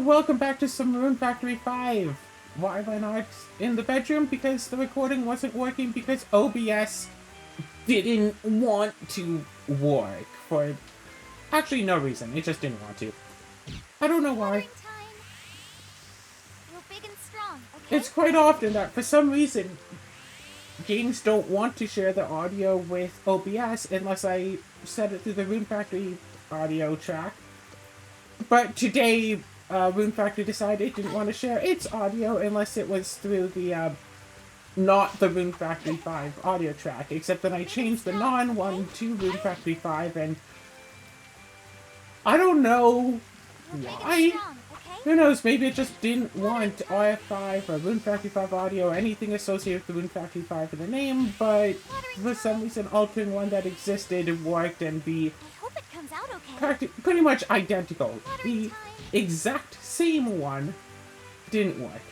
everyone, welcome back to some Rune Factory 5. Why am I not in the bedroom? Because the recording wasn't working because OBS didn't want to work for actually no reason. It just didn't want to. I don't know why. It's quite often that for some reason games don't want to share the audio with OBS unless I set it through the Rune Factory audio track. But today, Rune Factory decided it didn't want to share its audio unless it was through the, not the Rune Factory 5 audio track. Except that I changed the non-one to Rune Factory 5, and I don't know why. Who knows, maybe it just didn't want RF5 or Rune Factory 5 audio or anything associated with the Rune Factory 5 in the name, but for some reason altering one that existed worked and be pretty much identical. The exact same one didn't work.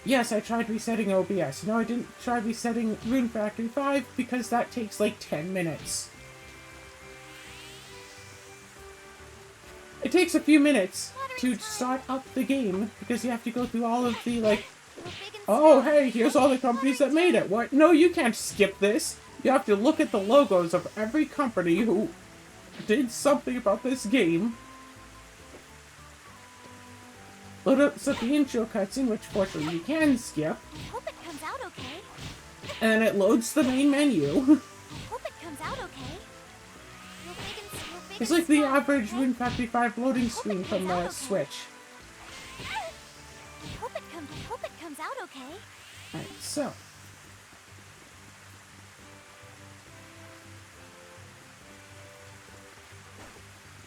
Yes, I tried resetting OBS. No, I didn't try resetting Rune Factory 5 because that takes like 10 minutes. It takes a few minutes to start up the game because you have to go through all of the, like, oh, hey, here's all the companies that made it. What? No, you can't skip this. You have to look at the logos of every company who did something about this game. Load up the intro cutscene, which fortunately you can skip. I hope it comes out okay. And it loads the main menu. I hope it comes out okay. It's like the average Rune Factory 5 loading screen from the Switch. I hope it comes out okay. Alright, so.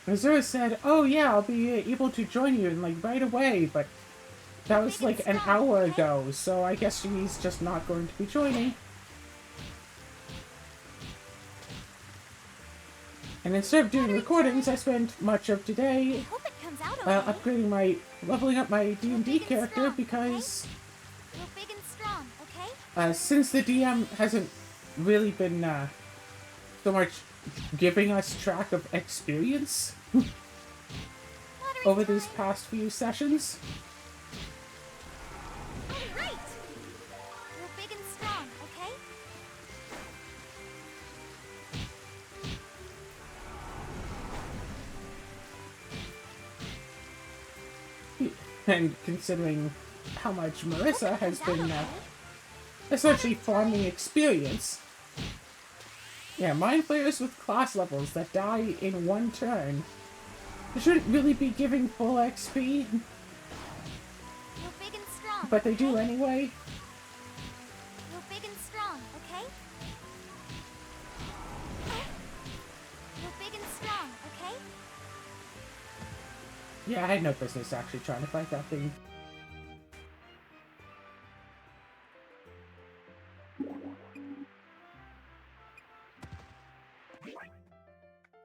Azura said, oh yeah, I'll be able to join you like right away, but that was like an hour ago, so I guess she's just not going to be joining. And instead of doing recordings, I spent much of today leveling up my DnD character because since the DM hasn't really been so much giving us track of experience over these past few sessions. And considering how much Marissa has been essentially farming experience. Yeah, mind flayers with class levels that die in one turn shouldn't really be giving full XP. But they do anyway. You're big and strong, okay? You're big and strong, okay? Yeah, I had no business actually trying to fight that thing.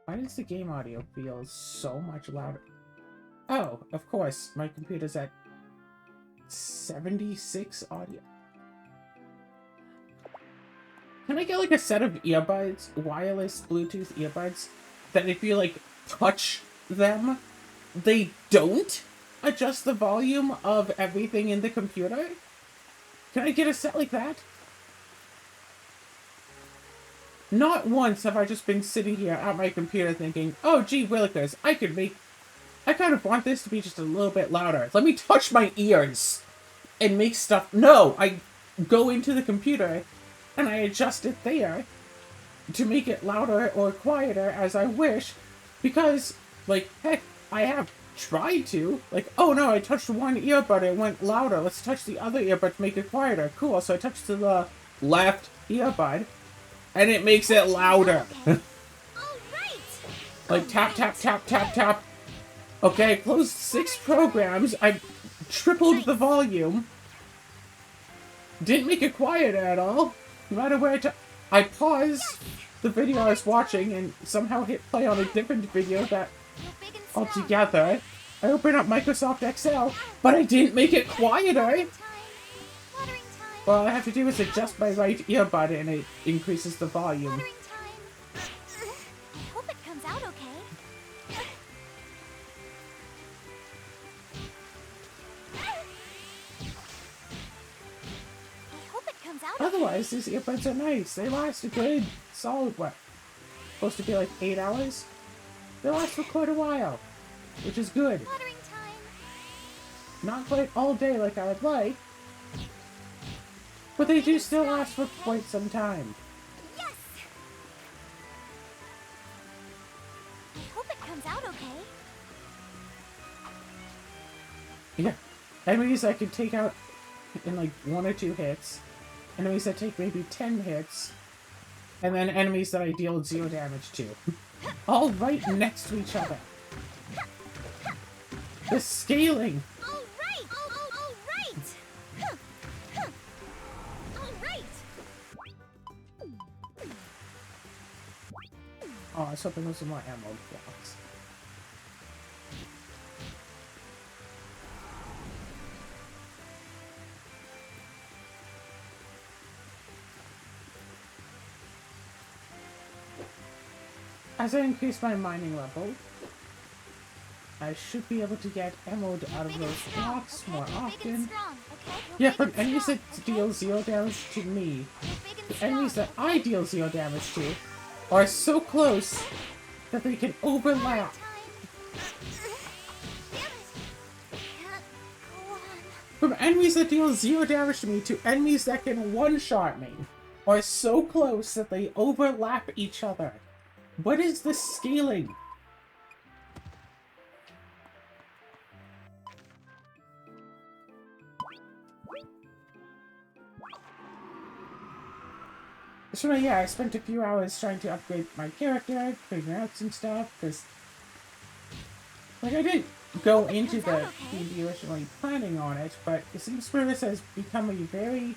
Why does the game audio feel so much louder? Oh, of course, my computer's at 76 audio. Can I get like a set of earbuds, wireless Bluetooth earbuds, that if you like touch them, they don't adjust the volume of everything in the computer? Can I get a set like that? Not once have I just been sitting here at my computer thinking, oh gee willikers, I kind of want this to be just a little bit louder. Let me touch my ears and make stuff. No, I go into the computer and I adjust it there to make it louder or quieter as I wish, because, like, heck, I have tried to. Like, oh no, I touched one earbud, it went louder. Let's touch the other earbud to make it quieter. Cool, so I touched the left earbud, and it makes it louder. Like, tap, tap, tap, tap, tap. Okay, I closed 6 programs. I tripled the volume. Didn't make it quieter at all. No matter where I paused the video I was watching and somehow hit play on a different video that altogether. I opened up Microsoft Excel, but I didn't make it quieter. All I have to do is adjust my right earbud and it increases the volume. I hope it comes out okay. otherwise, these earbuds are nice. They last a good, solid, what? Supposed to be like 8 hours? They last for quite a while, which is good. Watering time. Not quite all day like I would like, but they do still last for quite some time. Yes. I hope it comes out okay. Yeah. Enemies I can take out in like 1 or 2 hits. Enemies that take maybe 10 hits. And then enemies that I deal 0 damage to. All right next to each other. The scaling! All right! All right! Huh. Huh. All right! Oh, I was hoping there was some more ammo blocks. As I increase my mining level, I should be able to get ammo out of those blocks more often. Yeah, from enemies that deal 0 damage to me, the enemies that I deal 0 damage to are so close that they can overlap. From enemies that deal 0 damage to me to enemies that can one-shot me are so close that they overlap each other. What is the scaling? So yeah, I spent a few hours trying to upgrade my character, figuring out some stuff, because like I didn't go into the DnD originally planning on it, but it seems Spiritus has become a very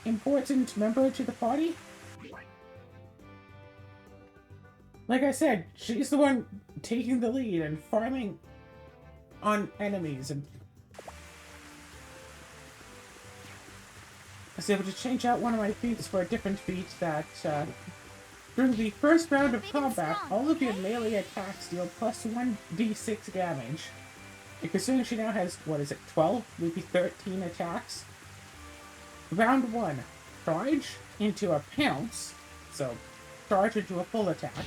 important member to the party. Like I said, she's the one taking the lead and farming on enemies, and I was able to change out one of my feats for a different feat that, during the first round of combat, all of your melee attacks deal plus 1d6 damage. And considering she now has, what is it, 12, maybe 13 attacks? Round 1, charge into a pounce, so charge into a full attack.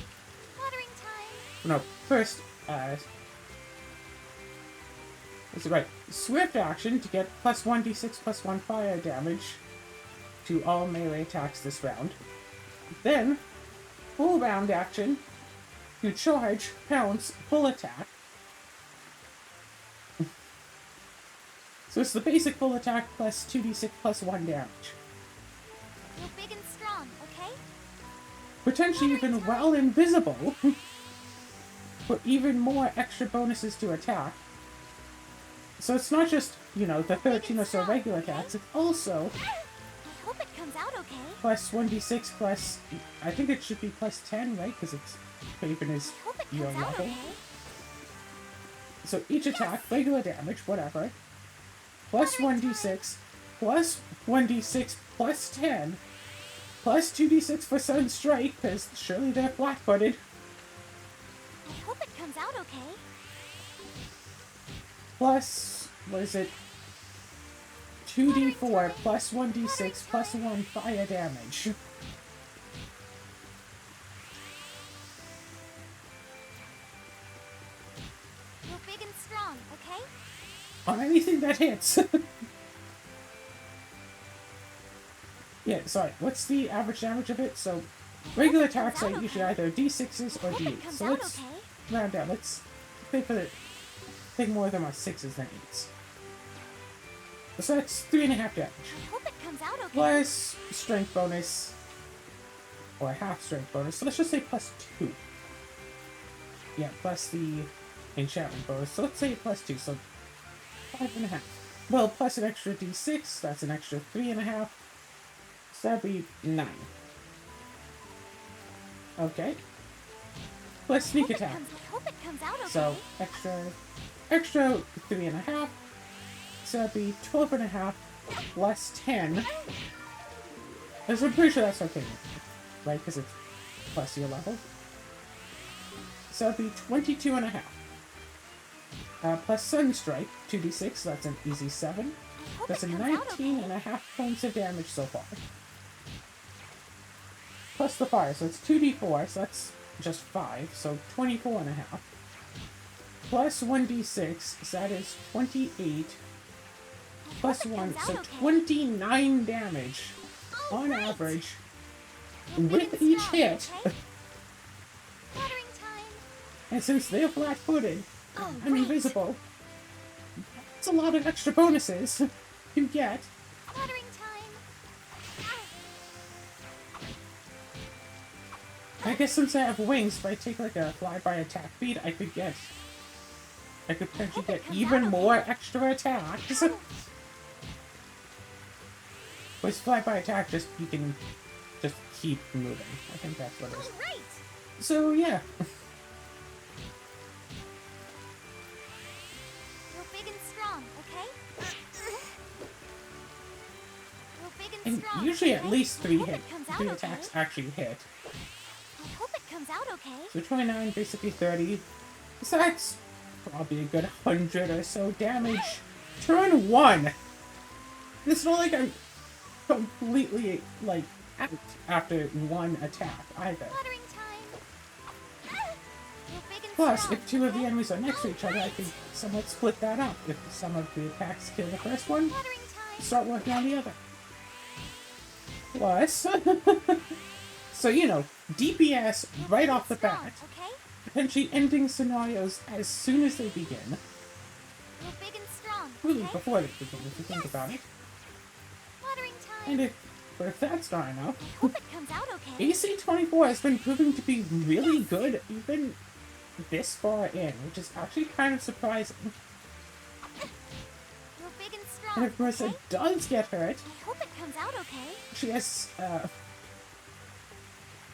Watering time. No, first, is it right? Swift action to get plus 1d6 plus 1 fire damage to all melee attacks this round. Then, full round action to charge, pounce, full attack. So it's the basic full attack plus 2d6 plus 1 damage. You're big and strong, okay? Potentially even while invisible, for even more extra bonuses to attack. So it's not just, you know, the 13 or so regular attacks, it's also I hope it comes out okay. plus 1d6 plus, I think it should be plus 10, right? Because it's even is I hope it your comes out level. okay. So each attack, regular damage, whatever, plus 1d6, plus 1d6 plus 10, plus 2d6 for Sun Strike, because surely they're flat-footed, I hope it comes out okay. plus, what is it, 2d4 plus 1d6 plus 1 fire damage. You're big and strong, okay? On anything that hits. Yeah, sorry, what's the average damage of it? So, regular attacks are usually either d6s or d8s. So let's round down. Let's think for think more of them are 6s than 8s. So that's 3.5 damage. I hope it comes out okay. Plus strength bonus, or half strength bonus. So let's just say plus 2. Yeah, plus the enchantment bonus. So let's say plus 2, so 5.5. Well, plus an extra d6, that's an extra 3.5. So that'd be 9. Okay. Plus sneak attack. I hope it comes out okay. So extra 3.5. So that'd be 12.5 plus 10. Because I'm pretty sure that's okay, right? Because it's plus your level. So that'd be 22.5. Plus Sun Strike, 2d6, so that's an easy 7. That's a 19.5 points of damage so far. plus the fire, so it's 2d4, so that's just 5, so 24 and a half. Plus 1d6, so that is 28. Plus 1, so 29 damage on average with each hit. And since they're flat-footed, I'm invisible, it's a lot of extra bonuses you get. I guess since I have wings, if I take like a flyby attack speed, I could potentially get even more extra attacks. With flyby attack, you can just keep moving. I think that's what it is. So yeah. You're big and strong, okay? You're big and And strong. usually at least three Hope it comes out three okay. attacks actually hit. I hope it comes out okay. So 29, basically 30. So that's probably a good 100 or so damage. Turn 1! It's not like I'm completely, like, out after one attack, either. Watering time. You're big and Plus, strong, if two of the okay? enemies are next to each other, I can somewhat split that up. If some of the attacks kill the first one, Watering time. start working on the other. Plus, so you know, DPS right off the bat, Okay? potentially ending scenarios as soon as they begin. You're big and strong. Really, okay? before they begin, if you think about it. Watering time. And if that's not enough, I hope it comes out okay. AC 24 has been proving to be really good even this far in, which is actually kind of surprising. You're big and strong. And if Marissa okay? does get hurt, I hope it comes out okay. she has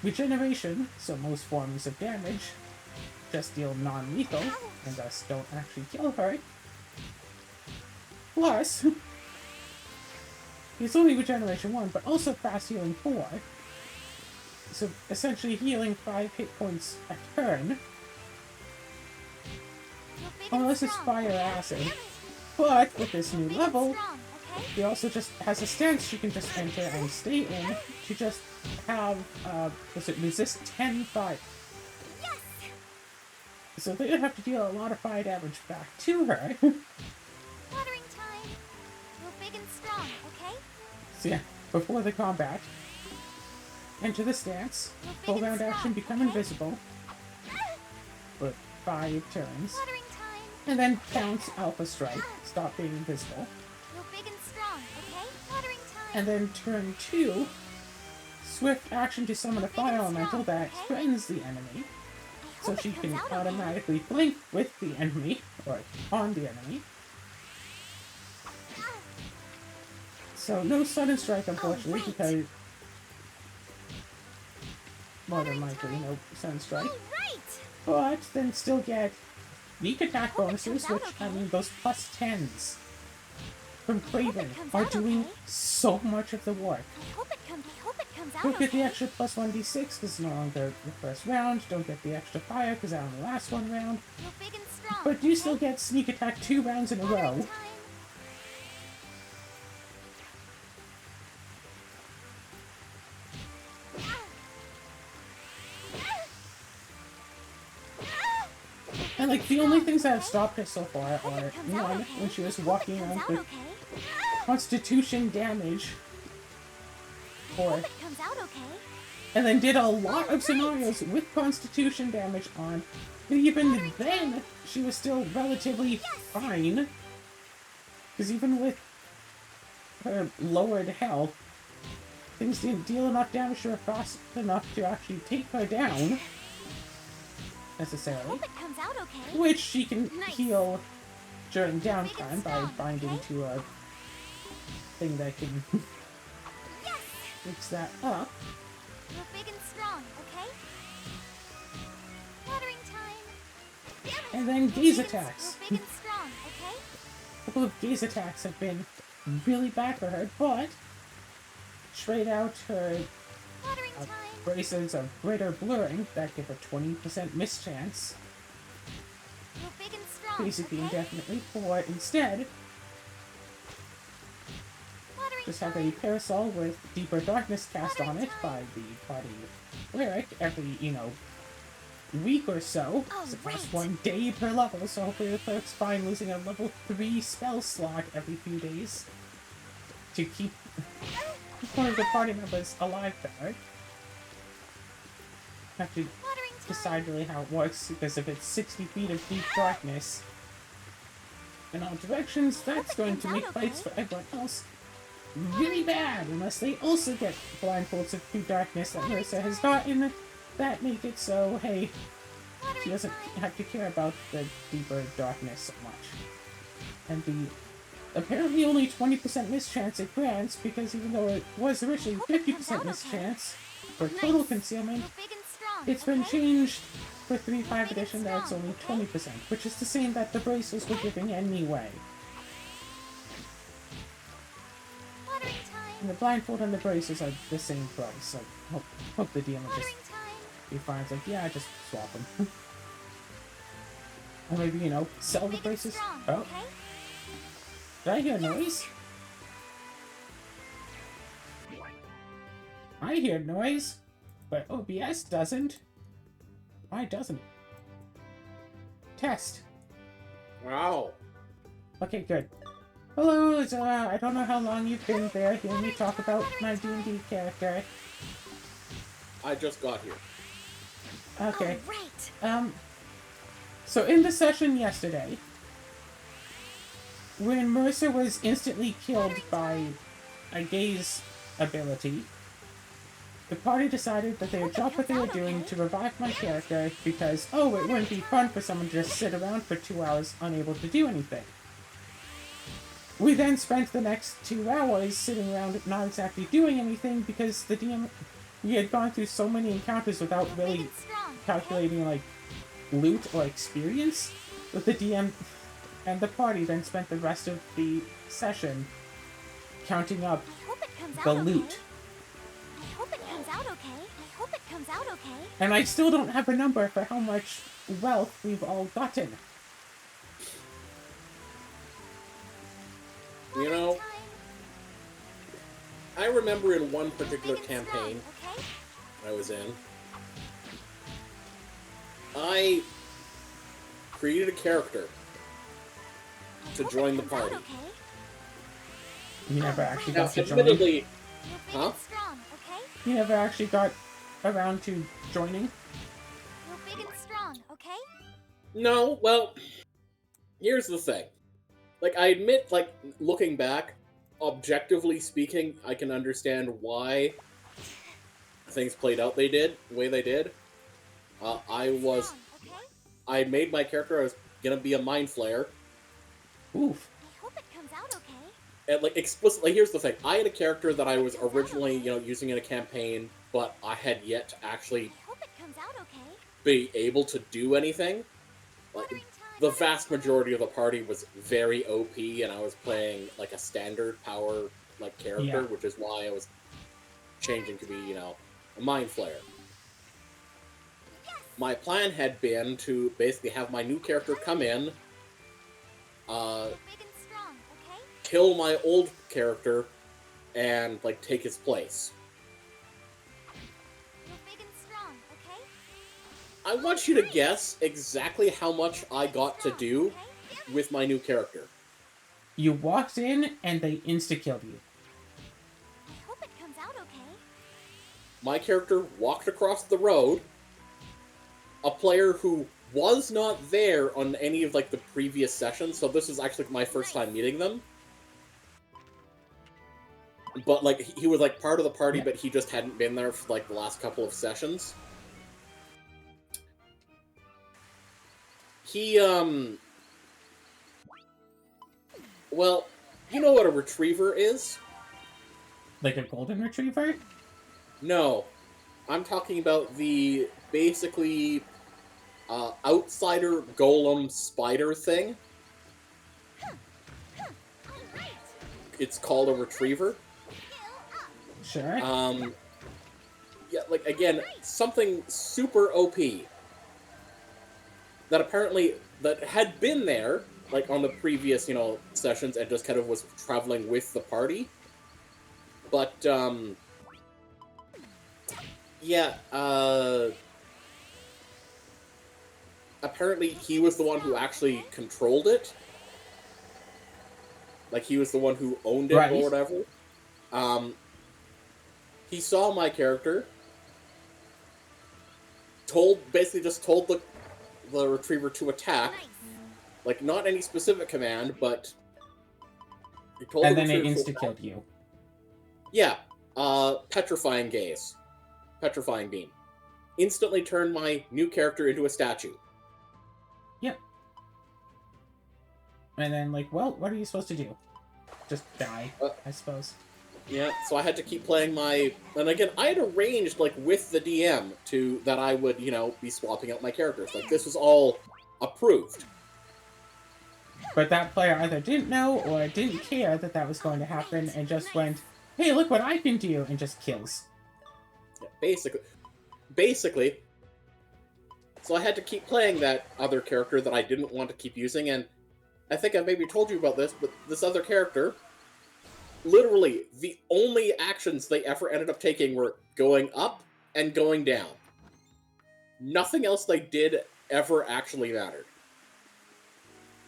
regeneration, so most forms of damage just deal non-lethal, and thus don't actually kill her. Plus, it's only regeneration 1, but also fast healing 4. So essentially healing 5 hit points a turn, You're big and unless it's strong, fire okay? acid. But with this new Big level, and strong, okay? she also just has a stance she can just enter and stay in to just have, resist 10 fire. Yes! So they would have to deal a lot of fire damage back to her. Watering time. You're big and strong, okay? So yeah, before the combat, enter the stance, You're big full and round strong, action, become okay? invisible for 5 turns, Watering time. and then pounce Alpha Strike, stop being invisible, You're big and strong, okay? Watering time. and then turn 2, swift action to summon a fire elemental that threatens the enemy, I so hope she it can comes out okay. automatically blink with the enemy, or on the enemy. So no sudden strike, unfortunately, right. because more than likely no sudden strike. All right. But then still get sneak attack hope it bonuses, comes which, out I okay. mean, those plus 10s from Craven comes are out doing okay. so much of the work. I hope it comes out Don't get the okay. extra plus 1d6 because it's no longer the first round. Don't get the extra fire because I'm the last one round. You're big and strong. But you okay? still get sneak attack 2 rounds in a Watering row. time. And like the only things that have stopped her so far Hope are it comes out one, okay. when she was Hope it walking comes around out with okay. Constitution damage, or Hope it comes out okay. and then did a lot of scenarios with Constitution damage on. But even then, she was still relatively fine. Because even with her lowered health, things didn't deal enough damage to her fast enough to actually take her down, necessarily. Hope it comes out okay. Which she can Nice. heal during Big and downtime by strong, binding okay? to a thing that can Yes. fix that up. You're big and strong, okay? Watering time. Damn it. And then You're gaze big and- attacks. You're big and strong, okay? A couple of gaze attacks have been really bad for her, but trade out her Watering time. braces of greater blurring that give her 20% miss chance, You're big and strong, basically okay? indefinitely, for instead Watering just have a parasol with deeper darkness cast on it by the party cleric every, week or so. So it lasts 1 day per level, so hopefully the cleric's fine losing a level 3 spell slot every few days to keep one of the party members alive better. Have to decide really how it works, because if it's 60 feet of deep darkness in all directions, that's going to make fights for everyone else really bad, unless they also get blindfolds of deep darkness that Marissa has gotten that make it so, hey, she doesn't have to care about the deeper darkness so much. And the apparently only 20% mischance it grants, because even though it was originally 50% mischance for total concealment, it's been changed for 3.5 edition that it's only 20%, which is the same that the braces were giving anyway. And the blindfold and the braces are the same price, so hope the DM will just be fine. It's like, yeah, just swap them. Or maybe, sell the braces. Oh. Did I hear a noise? I hear noise, but OBS doesn't. Why doesn't it? Test. Wow. Okay, good. Hello, I don't know how long you've been there hearing me talk about my D&D character. I just got here. Okay. So in the session yesterday, when Mercer was instantly killed by a gaze ability, the party decided that they would drop what they were doing to revive my character because, it wouldn't be fun for someone to just sit around for 2 hours unable to do anything. We then spent the next 2 hours sitting around not exactly doing anything because the DM... We had gone through so many encounters without really calculating, loot or experience. With the DM and the party then spent the rest of the session counting up the loot. I hope it comes out okay. I hope it comes out okay. And I still don't have a number for how much wealth we've all gotten. You know, I remember in one particular campaign I was in, I created a character to join the party. You never actually Now, got to join. admittedly, huh? You never actually got around to joining? You're big and strong, okay? No, well, here's the thing. I admit, looking back, objectively speaking, I can understand why things played out the way they did. I made my character, I was gonna be a Mind Flayer. Oof. I hope it comes out okay. And, explicitly, here's the thing. I had a character that I was originally, using in a campaign, but I had yet to actually be able to do anything. The vast majority of the party was very OP, and I was playing, a standard power, character, which is why I was changing to be, a Mind Flayer. My plan had been to basically have my new character come in, kill my old character, and, take his place. I want you to guess exactly how much I got to do with my new character. You walked in, and they insta-killed you. I hope it comes out okay. My character walked across the road. A player who was not there on any of, the previous sessions, so this is actually my first time meeting them. But, he was, part of the party, but he just hadn't been there for, the last couple of sessions. He, well, you know what a retriever is? Like a golden retriever? No. I'm talking about the, basically, outsider golem spider thing. It's called a retriever. Sure. Yeah, again, something super OP. That apparently, that had been there, on the previous, sessions, and just kind of was traveling with the party. But, yeah, apparently he was the one who actually controlled it. Like, he was the one who owned it or Right. whatever. He saw my character, basically just told the retriever to attack. Nice. Like, not any specific command, but he told And the then it retriever to attack. insta-killed you. Yeah, petrifying gaze. Petrifying beam. Instantly turned my new character into a statue. Yep. And then, like, well, what are you supposed to do? Just die, I suppose. Yeah, so I had to keep playing my... And again, I had arranged, like, with the DM that I would, you know, be swapping out my characters. Like, this was all approved. But that player either didn't know or didn't care that that was going to happen and just went, hey, look what I can do, and just kills. Yeah, basically, so I had to keep playing that other character that I didn't want to keep using, and I think I maybe told you about this, but this other character, literally, the only actions they ever ended up taking were going up and going down. Nothing else they did ever actually mattered.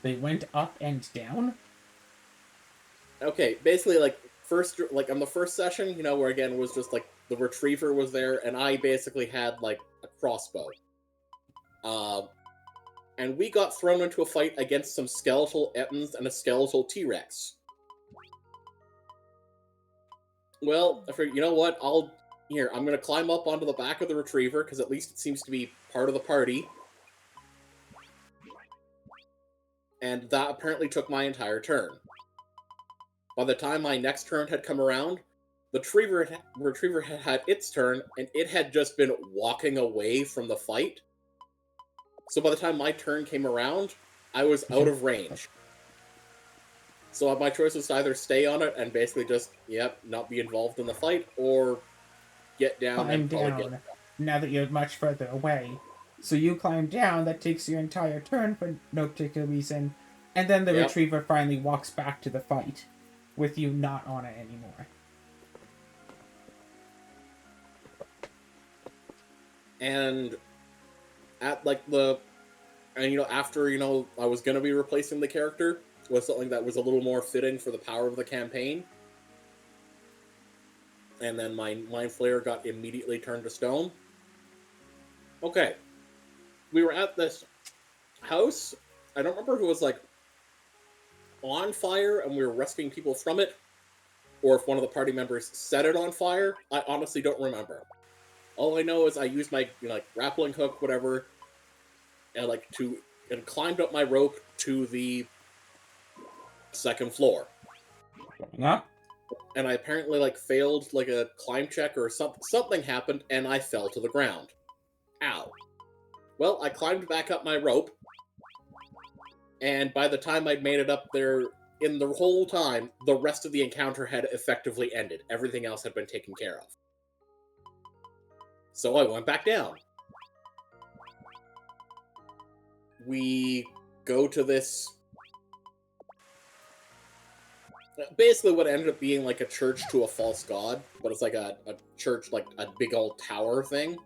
They went up and down? Okay, basically, like, on the first session, you know, where again it was just, like, the retriever was there, and I basically had, like, a crossbow. And we got thrown into a fight against some skeletal Ettins and a skeletal T-Rex. Well, I figured, you know what, I'm gonna climb up onto the back of the retriever, because at least it seems to be part of the party. And that apparently took my entire turn. By the time my next turn had come around, the retriever had had its turn, and it had just been walking away from the fight. So by the time my turn came around, I was out of range. So my choice was to either stay on it and basically just, not be involved in the fight, or get down Climb and probably down, get... now that you're much further away. So you climb down, that takes your entire turn for no particular reason, and then the retriever finally walks back to the fight, with you not on it anymore. And after, I was going to be replacing the character, was something that was a little more fitting for the power of the campaign. And then my Mind Flayer got immediately turned to stone. Okay. We were at this house. I don't remember if it was, like, on fire and we were rescuing people from it, or if one of the party members set it on fire. I honestly don't remember. All I know is I used my, grappling hook, whatever, and climbed up my rope to the second floor. Yeah. And I apparently, failed, a climb check or something happened, and I fell to the ground. Ow. Well, I climbed back up my rope, and by the time I'd made it up there, in the whole time, the rest of the encounter had effectively ended. Everything else had been taken care of. So I went back down. We go to this... Basically what ended up being like a church to a false god, but it's like a church, like a big old tower thing.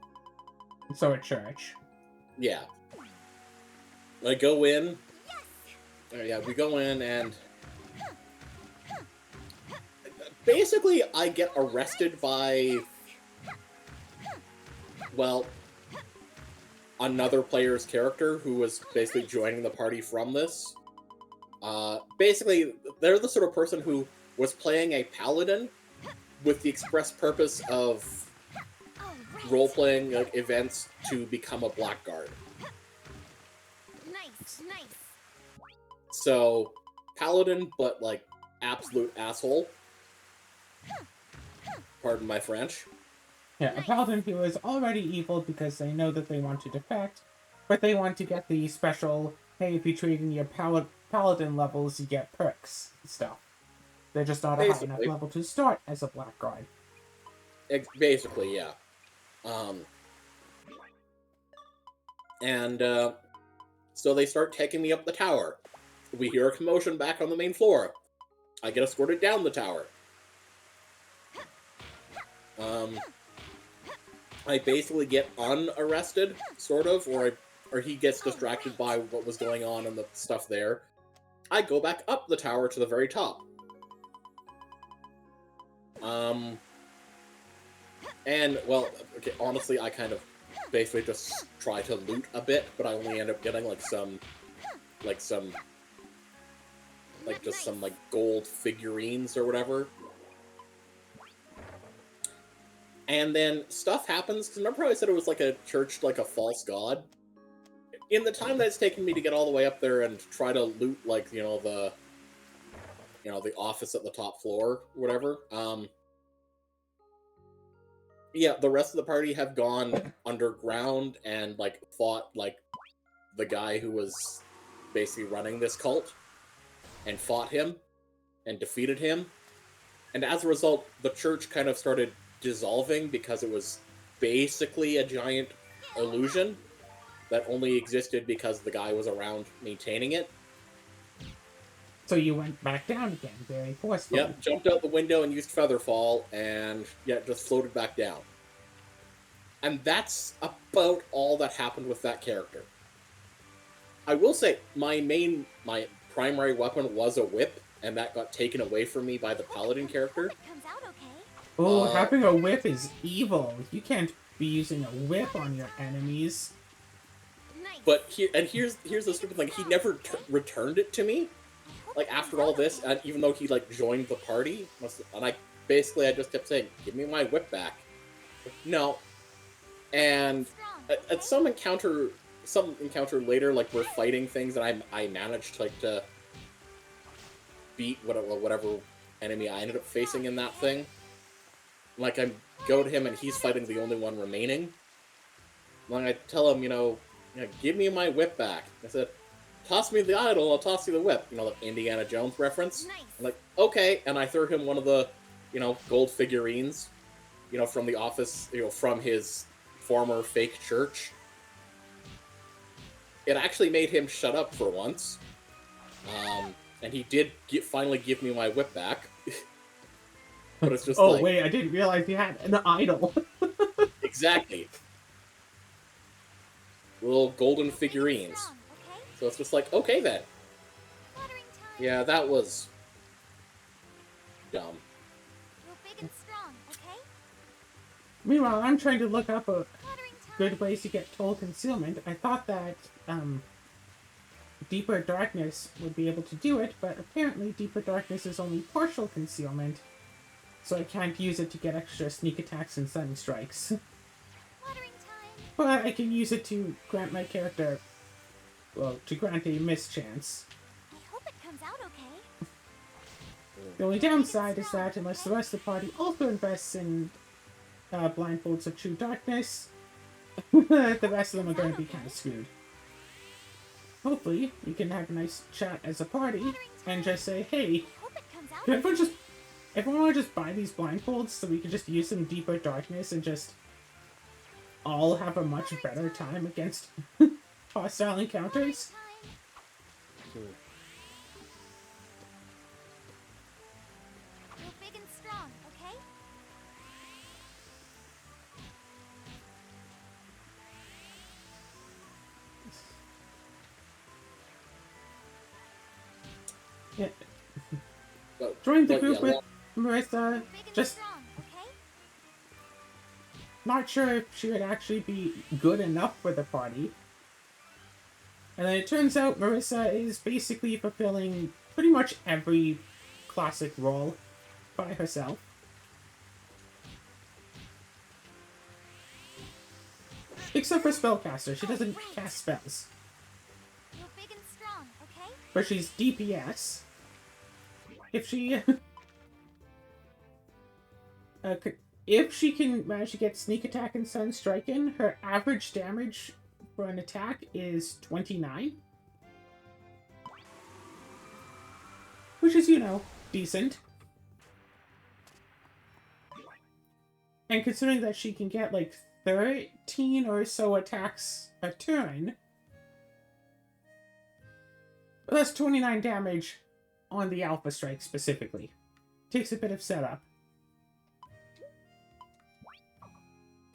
So a church. Yeah. I go in. Yeah, we go in and... Basically, I get arrested by... Well, another player's character who was basically joining the party from this. Basically, they're the sort of person who was playing a paladin with the express purpose of role-playing events to become a blackguard. Nice. So, paladin, but absolute asshole. Pardon my French. Yeah, a paladin who is already evil because they know that they want to defect, but they want to get the special, hey, if you trade in your paladin levels, you get perks stuff. They're just not a high enough level to start as a blackguard. Basically, yeah. So they start taking me up the tower. We hear a commotion back on the main floor. I get escorted down the tower. I basically get unarrested, sort of, or he gets distracted by what was going on and the stuff there. I go back up the tower to the very top. And, well, okay, honestly, I kind of basically just try to loot a bit, but I only end up getting, just some, gold figurines or whatever. And then stuff happens, 'cause remember how I said it was like a church, like a false god? In the time that it's taken me to get all the way up there and try to loot, the office at the top floor, whatever, yeah, the rest of the party have gone underground and, fought, the guy who was basically running this cult, and fought him, and defeated him. And as a result, the church kind of started dissolving because it was basically a giant illusion that only existed because the guy was around maintaining it. So you went back down again, very forcefully. Yep, jumped out the window and used Featherfall, and yeah, just floated back down. And that's about all that happened with that character. I will say, my primary weapon was a whip, and that got taken away from me by the paladin character. Oh, having a whip is evil. You can't be using a whip on your enemies. But here's the stupid thing. He never returned it to me. After all this, and even though he joined the party, and I just kept saying, "Give me my whip back." No. And at some encounter later, we're fighting things, and I managed to beat whatever enemy I ended up facing in that thing. I go to him, and he's fighting the only one remaining. I tell him, give me my whip back. I said, toss me the idol, I'll toss you the whip. The Indiana Jones reference. Nice. I'm like, okay, and I threw him one of the, gold figurines, from the office, from his former fake church. It actually made him shut up for once. And he did finally give me my whip back. But it's just wait, I didn't realize he had an idol. Exactly. Little golden figurines. So it's just okay then. Yeah, that was dumb. Meanwhile, I'm trying to look up good ways to get toll concealment. I thought that Deeper Darkness would be able to do it, but apparently Deeper Darkness is only partial concealment, so I can't use it to get extra sneak attacks and sudden strikes. But I can use it to grant my character, to grant a mischance. I hope it comes out okay. The only downside is that unless the rest of the party also invests in blindfolds of true darkness, the rest of them are going to be kind of screwed. Hopefully, you can have a nice chat as a party and just say, hey, can everyone want to just buy these blindfolds so we can just use them Deeper Darkness and just all have a much better time against hostile encounters? You're big and strong, okay? Yeah. Join the group with You're Marissa. big and Just strong, okay? not sure if she would actually be good enough for the party. And then it turns out Marissa is basically fulfilling pretty much every classic role by herself. Except for Spellcaster, she doesn't cast spells. You're big and strong, okay? But she's DPS. If she... if she can manage to get Sneak Attack and Sun Strike in, her average damage for an attack is 29. Which is, decent. And considering that she can get, 13 or so attacks a turn, that's 29 damage on the Alpha Strike specifically. Takes a bit of setup.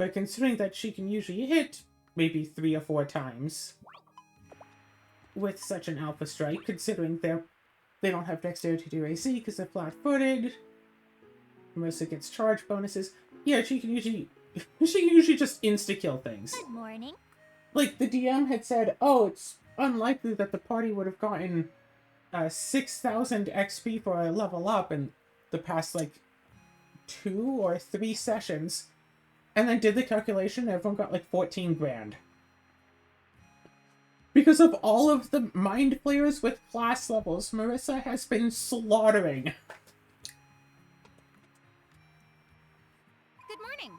but considering that she can usually hit maybe 3 or 4 times with such an Alpha Strike, considering they don't have Dexterity to AC because they're flat-footed. Marissa gets charge bonuses. Yeah, she can usually just insta-kill things. Good morning. Like, the DM had said, oh, it's unlikely that the party would have gotten 6,000 XP for a level up in the past, like, 2 or 3 sessions. And then did the calculation, and everyone got, like, 14 grand. Because of all of the mind players with class levels, Marissa has been slaughtering. Good morning.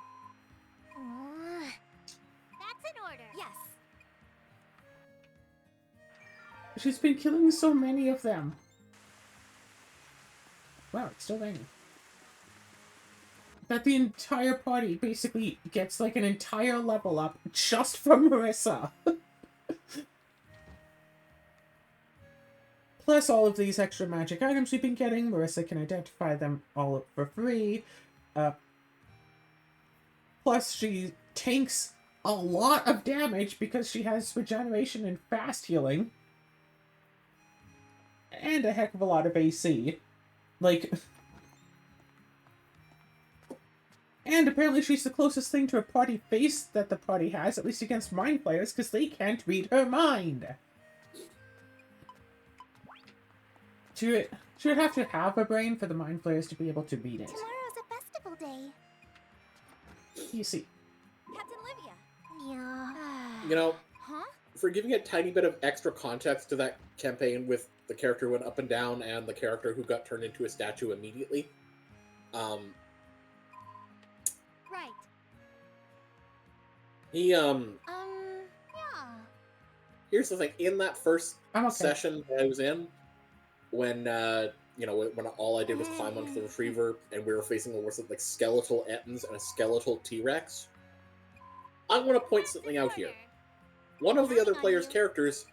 That's in order. Yes. She's been killing so many of them. Wow, it's still raining. That the entire party basically gets like an entire level up just from Marissa. Plus all of these extra magic items we've been getting, Marissa can identify them all for free. Plus she tanks a lot of damage because she has regeneration and fast healing. And a heck of a lot of AC. Like... And apparently she's the closest thing to a party face that the party has, at least against mind players, because they can't read her mind. She would have to have a brain for the mind players to be able to beat it. Tomorrow's a festival day. You see. Captain Livia. Yeah. You know, Huh? for giving a tiny bit of extra context to that campaign with the character who went up and down and the character who got turned into a statue immediately, Right. he, Yeah. here's the thing, in that first I'm okay. session that I was in, when, you know, when all I did was climb onto the retriever and we were facing a worst of, like, skeletal Ettins and a skeletal T-Rex, I want to point something out here. One of the other players' characters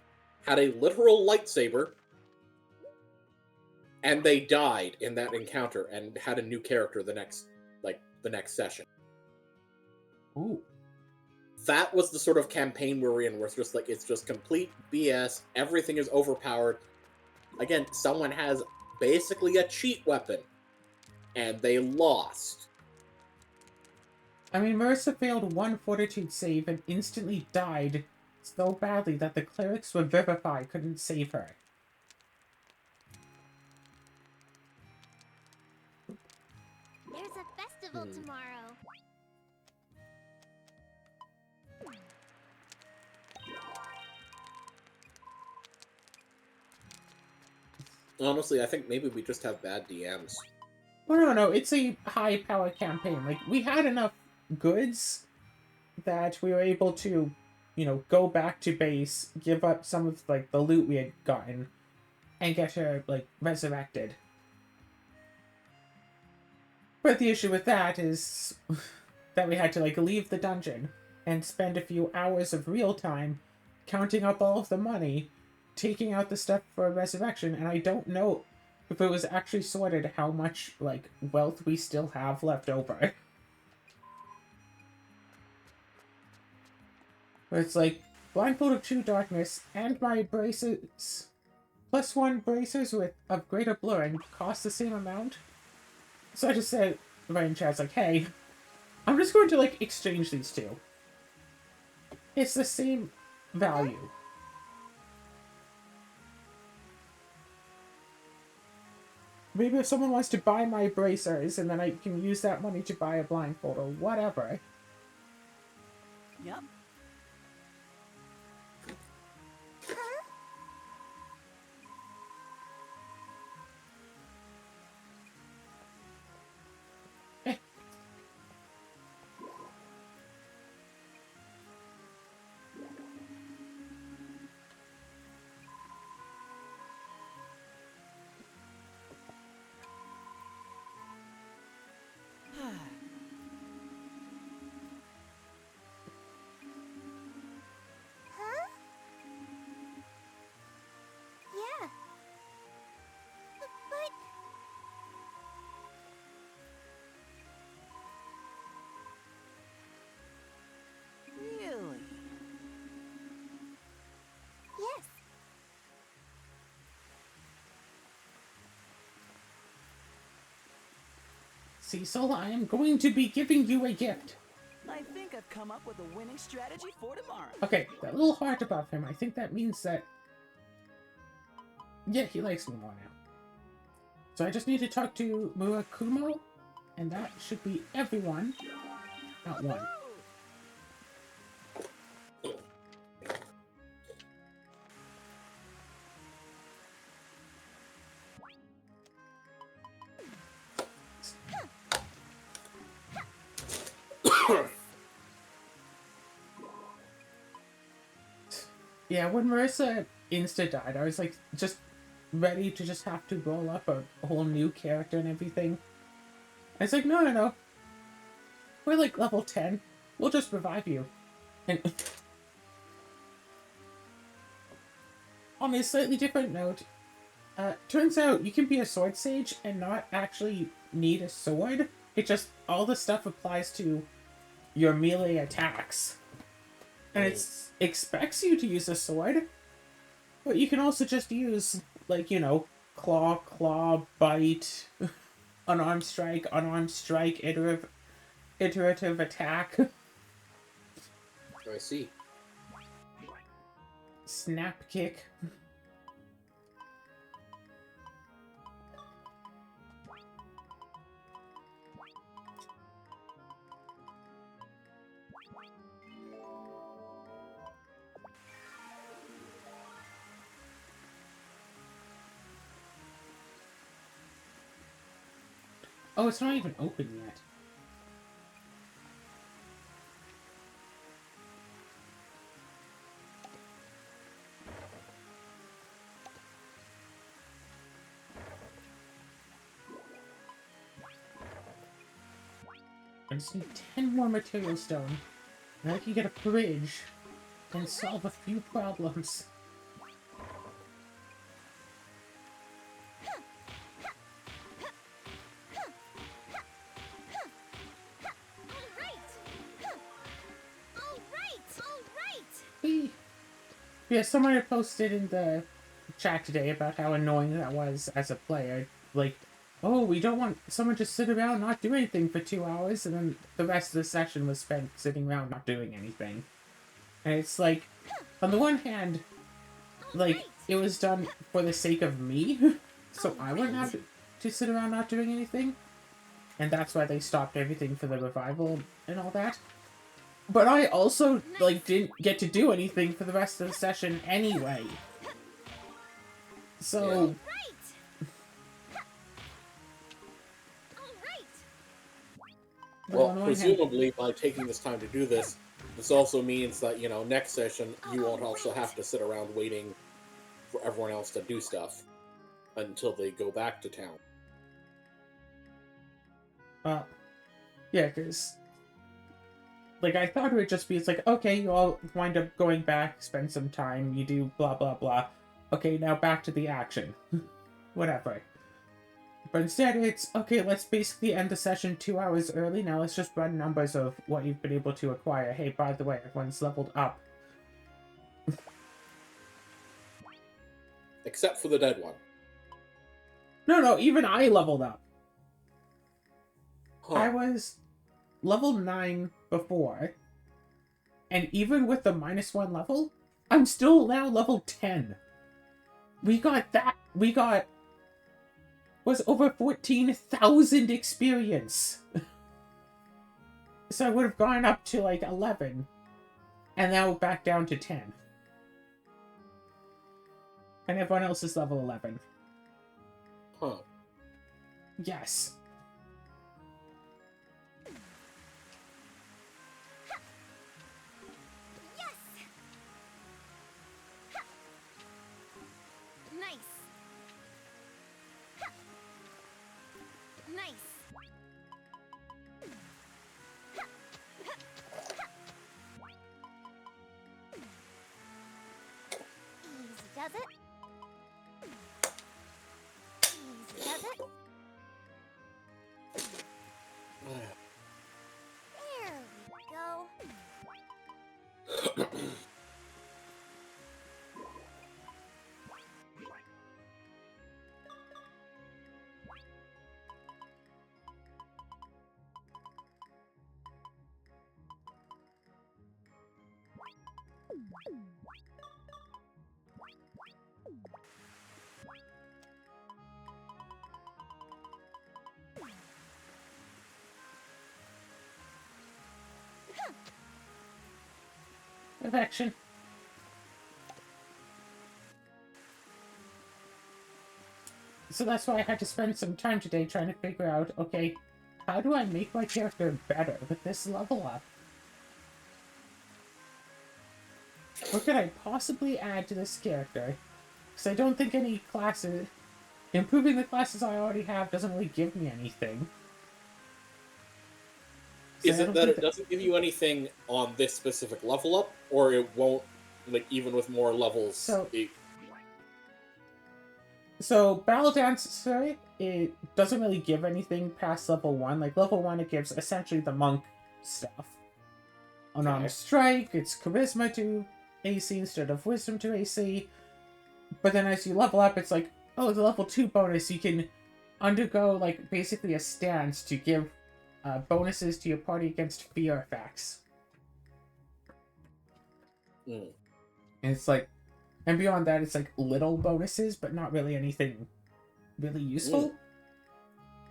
had a literal lightsaber, and they died in that encounter and had a new character the next session. Ooh. That was the sort of campaign we were in, where it's just like, it's just complete BS, everything is overpowered. Again, someone has basically a cheat weapon, and they lost. I mean, Marissa failed 1 fortitude save and instantly died so badly that the clerics with Vivify couldn't save her. There's a festival tomorrow. Honestly, I think maybe we just have bad DMs. Well, no, it's a high-power campaign. Like, we had enough goods that we were able to, you know, go back to base, give up some of, like, the loot we had gotten, and get her, like, resurrected. But the issue with that is that we had to, like, leave the dungeon and spend a few hours of real time counting up all of the money, taking out the stuff for resurrection, and I don't know if it was actually sorted how much, like, wealth we still have left over. But it's like, Blindfold of True Darkness and my braces, +1 bracers of greater blurring cost the same amount. So I just said, right in chat's like, hey, I'm just going to, like, exchange these two. It's the same value. Maybe if someone wants to buy my bracers, and then I can use that money to buy a blindfold or whatever. Yep. Cecil, I am going to be giving you a gift. I think I've come up with a winning strategy for tomorrow. Okay, that little heart above him, I think that means that... Yeah, he likes me more now. So I just need to talk to Murakumo, and that should be everyone. Not one. Yeah, when Marissa insta died, I was like, just ready to just have to roll up a whole new character and everything. I was like, no. We're like level 10. We'll just revive you. And on a slightly different note, turns out you can be a sword sage and not actually need a sword. It just, all the stuff applies to your melee attacks. And it expects you to use a sword, but you can also just use, like, you know, claw, bite, unarmed strike, iterative attack. I see. Snap kick. Oh, it's not even open yet. I just need 10 more material stone. And I can get a bridge and solve a few problems. Yeah, someone had posted in the chat today about how annoying that was as a player. Like, oh, we don't want someone to sit around not do anything for 2 hours, and then the rest of the session was spent sitting around not doing anything. And it's like, on the one hand, like, it was done for the sake of me, so I wouldn't have to sit around not doing anything. And that's why they stopped everything for the revival and all that. But I also, like, didn't get to do anything for the rest of the session anyway. So... Well, presumably, by taking this time to do this, this also means that, you know, next session, you won't also have to sit around waiting for everyone else to do stuff until they go back to town. Yeah, because... Like, I thought it would just be, it's like, okay, you all wind up going back, spend some time, you do blah, blah, blah. Okay, now back to the action. Whatever. But instead, it's, okay, let's basically end the session 2 hours early. Now let's just run numbers of what you've been able to acquire. Hey, by the way, everyone's leveled up. Except for the dead one. No, even I leveled up. Huh. I was level 9 before, and even with the -1 level, I'm still now level 10. We got was over 14,000 experience. So I would have gone up to like 11, and now back down to 10. And everyone else is level 11. Huh. Yes. Does it? Easy does it? Affection. So that's why I had to spend some time today trying to figure out, okay, how do I make my character better with this level up? What could I possibly add to this character? Because I don't think any classes... Improving the classes I already have doesn't really give me anything. Is it that it doesn't give you anything on this specific level up, or it won't, like, even with more levels? So Battle Dancer, it doesn't really give anything past level 1. Like, level 1, it gives essentially the monk stuff. Unarmed Strike, it's Charisma to AC instead of Wisdom to AC. But then as you level up, it's like, oh, the level 2 bonus, you can undergo, like, basically a stance to give bonuses to your party against fear effects. And it's like, and beyond that, it's like little bonuses, but not really anything really useful.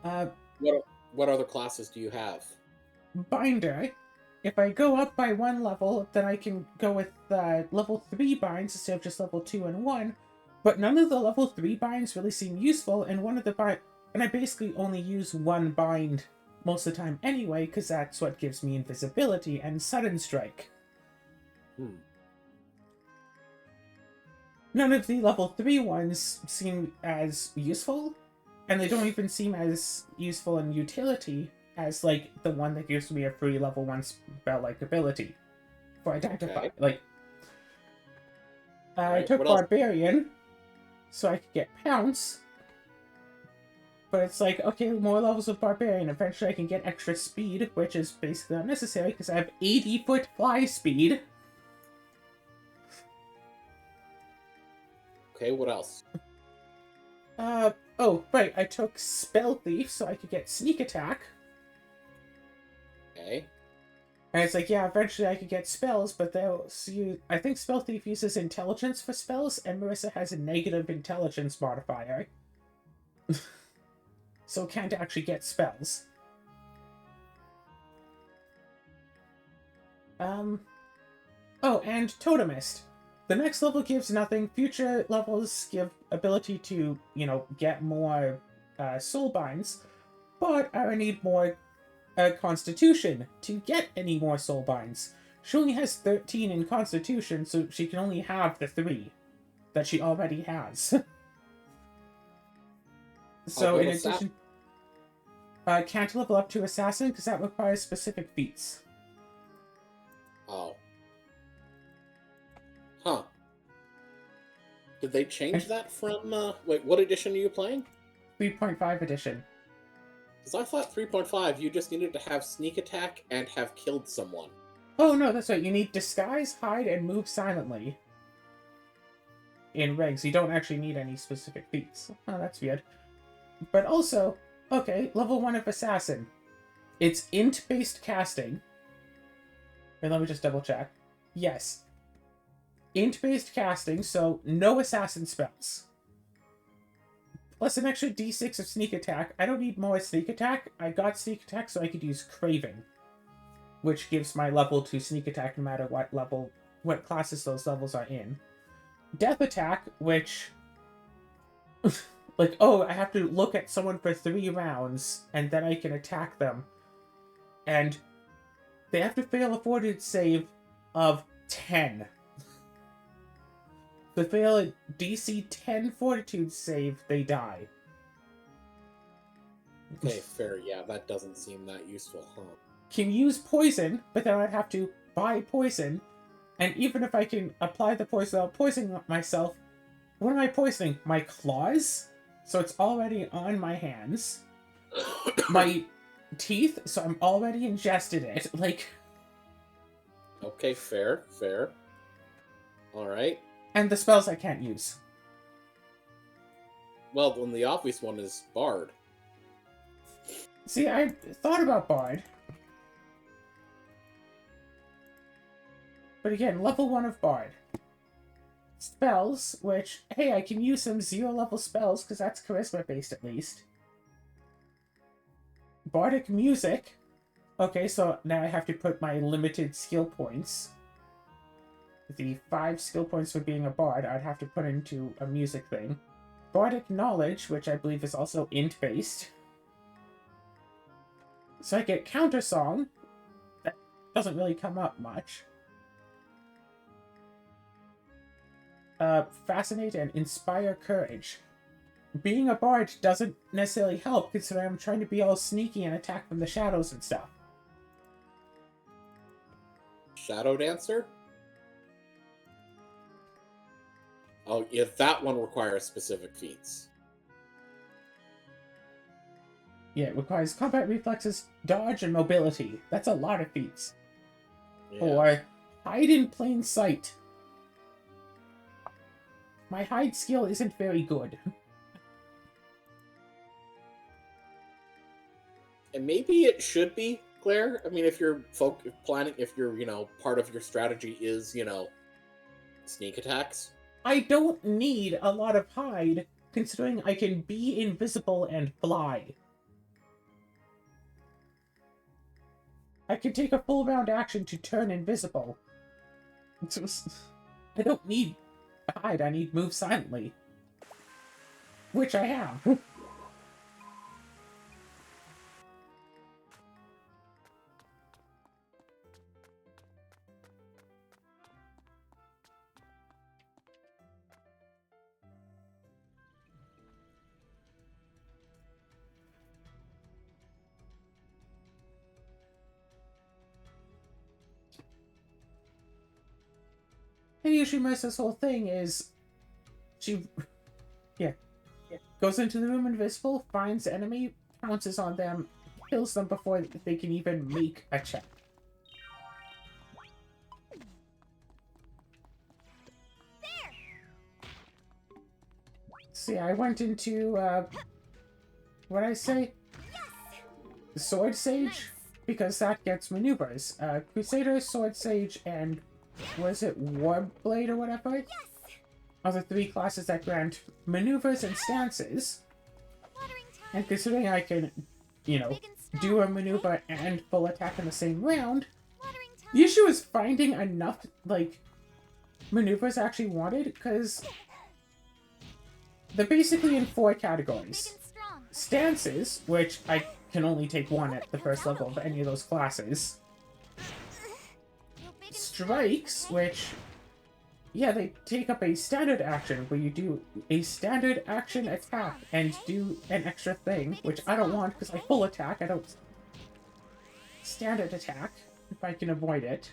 What other classes do you have? Binder. If I go up by 1 level, then I can go with level 3 binds instead of just level 2 and 1. But none of the level 3 binds really seem useful, and and I basically only use 1 bind most of the time anyway, because that's what gives me invisibility and sudden strike. None of the level 3 ones seem as useful, and they don't even seem as useful in utility as, like, the one that gives me a free level 1 spell-like ability for Identify. Like, I took Barbarian, so I could get Pounce, but it's like, okay, more levels of Barbarian, eventually I can get extra speed, which is basically unnecessary, because I have 80-foot fly speed. Okay, what else? Oh, right, I took Spell Thief so I could get Sneak Attack. Okay. And it's like, yeah, eventually I could get spells, but I think Spell Thief uses intelligence for spells, and Marissa has a negative intelligence modifier. So can't actually get spells. Oh, and Totemist. The next level gives nothing. Future levels give ability to, get more soul binds. But I need more Constitution to get any more soul binds. She only has 13 in Constitution, so she can only have the 3 that she already has. So in addition... can't level up to Assassin, because that requires specific feats. Oh. Huh. Did they change that from, wait, what edition are you playing? 3.5 edition. Because I thought 3.5, you just needed to have Sneak Attack and have killed someone. Oh, no, that's right. You need Disguise, Hide, and Move Silently. In regs, you don't actually need any specific feats. Oh, that's weird. But also, okay, level 1 of Assassin. It's int-based casting. And let me just double check. Yes. Int-based casting, so no assassin spells. Plus an extra d6 of sneak attack. I don't need more sneak attack. I got sneak attack so I could use Craven, which gives my level to sneak attack no matter what classes those levels are in. Death attack, which... like, oh, I have to look at someone for 3 rounds, and then I can attack them. And they have to fail a fortitude save of 10. If they fail a DC 10 fortitude save, they die. Okay, fair. Yeah, that doesn't seem that useful, huh? Can use poison, but then I'd have to buy poison. And even if I can apply the poison without poisoning myself, what am I poisoning? My claws? So it's already on my hands. My teeth, so I'm already ingested it. Like... Okay, fair. Alright. And the spells I can't use. Well, then the obvious one is Bard. See, I thought about Bard. But again, level 1 of Bard. Spells, which, hey, I can use some 0-level spells, because that's charisma-based at least. Bardic Music. Okay, so now I have to put my limited skill points. the 5 skill points for being a bard, I'd have to put into a music thing. Bardic knowledge, which I believe is also int-based. So I get counter song. That doesn't really come up much. Fascinate and inspire courage. Being a bard doesn't necessarily help, considering I'm trying to be all sneaky and attack from the shadows and stuff. Shadow Dancer? Oh, yeah, that one requires specific feats. Yeah, it requires combat reflexes, dodge, and mobility. That's a lot of feats. Yeah. Or hide in plain sight. My hide skill isn't very good. And maybe it should be, Claire. I mean, if you're planning, if you're, part of your strategy is, sneak attacks. I don't need a lot of hide, considering I can be invisible and fly. I can take a full round action to turn invisible. I don't need hide, I need move silently. Which I have. And Yoshimasa's whole thing is she goes into the room invisible, finds the enemy, pounces on them, kills them before they can even make a check. See, I went into what I say? Sword Sage, because that gets maneuvers. Crusader, Sword Sage, and was it Warblade or whatever? Yes! Are the 3 classes that grant maneuvers and stances. And considering I can, do a maneuver and full attack in the same round, the issue is finding enough, maneuvers I actually wanted, because they're basically in 4 categories. Stances, which I can only take 1 at the first level of any of those classes. Strikes, which, they take up a standard action where you do a standard action attack and do an extra thing, which I don't want because I full attack. I don't standard attack if I can avoid it.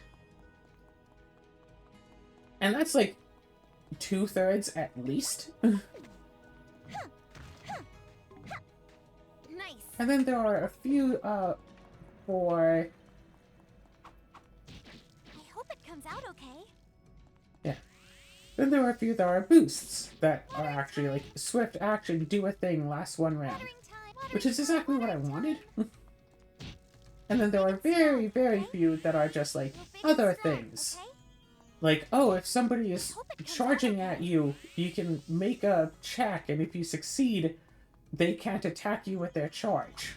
And that's like 2/3 at least. Nice. And then there are a few for Out okay. Then there are a few that are boosts that are actually like swift action, do a thing, last 1 round. Which is exactly what I wanted. And then there are very, very few that are just like other things. Like, oh, if somebody is charging at you, you can make a check, and if you succeed, they can't attack you with their charge.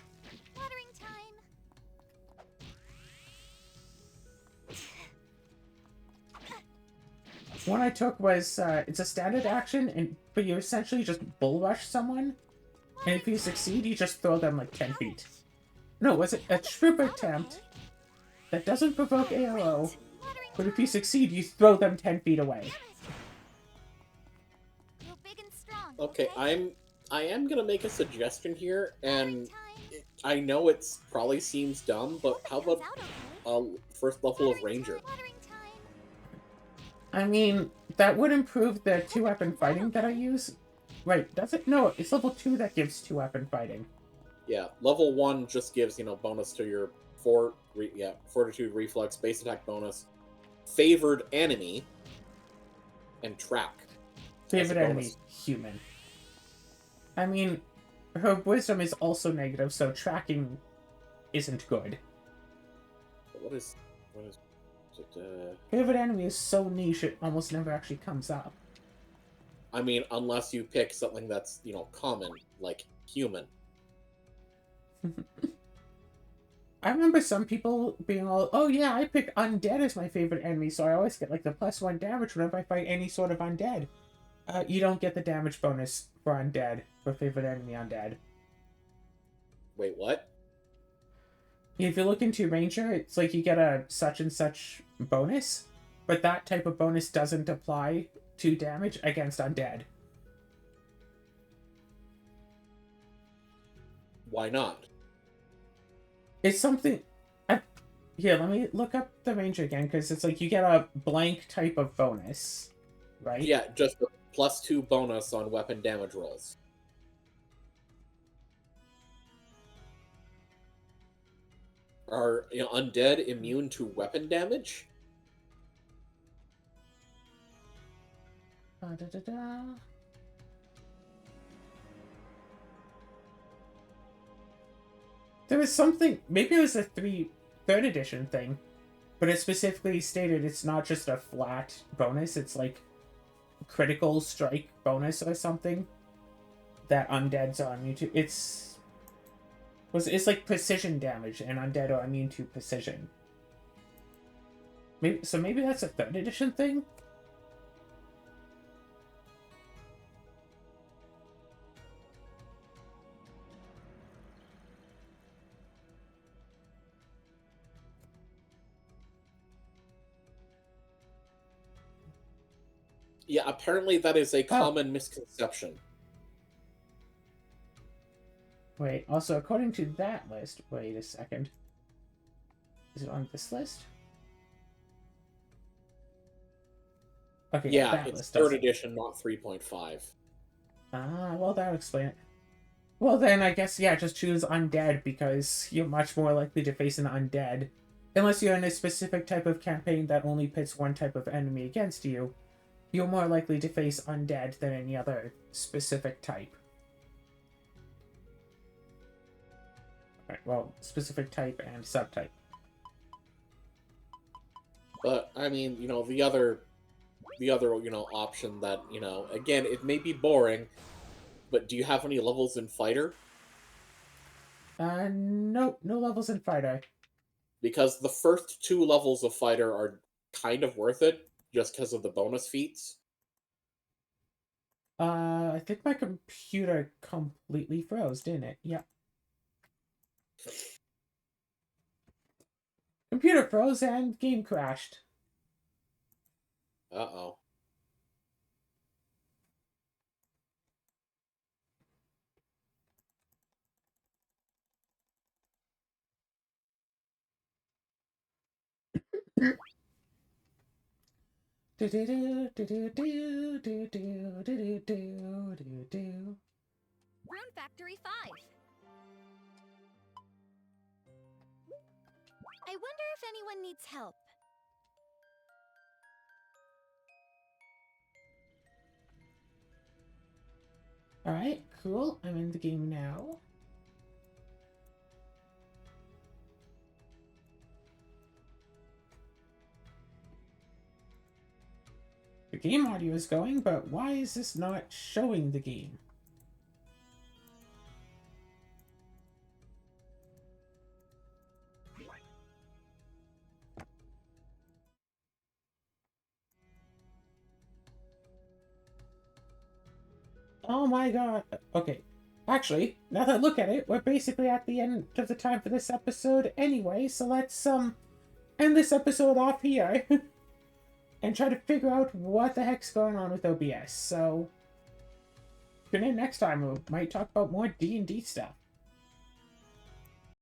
One I took was, it's a standard action, but you essentially just bull rush someone, and if you succeed, you just throw them like 10 feet. No, was it a troop attempt that doesn't provoke AOO, but if you succeed, you throw them 10 feet away. Okay, I am gonna make a suggestion here, and I know it probably seems dumb, but how about first level of Ranger? I mean, that would improve the 2-weapon fighting that I use. Right, does it? No, it's level 2 that gives 2-weapon fighting. Yeah, level 1 just gives, bonus to your fortitude, reflex, base attack bonus, favored enemy, and track. Favored enemy, human. I mean, her wisdom is also negative, so tracking isn't good. What is it? Favorite enemy is so niche it almost never actually comes up. I mean, unless you pick something that's, common, like human. I remember some people being all, oh yeah, I pick undead as my favorite enemy, so I always get like the +1 damage whenever I fight any sort of undead. You don't get the damage bonus for undead, for favorite enemy undead. Wait, what? If you look into Ranger, it's like you get a such and such bonus, but that type of bonus doesn't apply to damage against undead. Why not? It's something... Here, let me look up the Ranger again, because it's like you get a blank type of bonus, right? Yeah, just a +2 bonus on weapon damage rolls. Are undead immune to weapon damage? Da-da-da. There was something, maybe it was a third edition thing, but it specifically stated it's not just a flat bonus, it's like critical strike bonus or something that undeads are immune to. It's like precision damage, and undead are immune to precision. Maybe that's a third edition thing? Yeah, apparently that is a common misconception. Wait, also, according to that list... Wait a second. Is it on this list? Okay, Yeah, that it's list 3rd doesn't. edition, not 3.5. Ah, well, that'll explain it. Well, then, I guess, yeah, just choose undead, because you're much more likely to face an undead. Unless you're in a specific type of campaign that only pits one type of enemy against you, you're more likely to face undead than any other specific type. Right, well, specific type and subtype. But, I mean, the other option that, again, it may be boring, but do you have any levels in Fighter? Nope, no levels in Fighter. Because the first 2 levels of Fighter are kind of worth it, just because of the bonus feats. I think my computer completely froze, didn't it? Yeah. Computer froze and game crashed. Uh-oh. Rune Factory 5. I wonder if anyone needs help. Alright, cool. I'm in the game now. The game audio is going, but why is this not showing the game? Oh my god. Okay. Actually, now that I look at it, we're basically at the end of the time for this episode anyway, so let's end this episode off here and try to figure out what the heck's going on with OBS. So tune in next time, we might talk about more D&D stuff.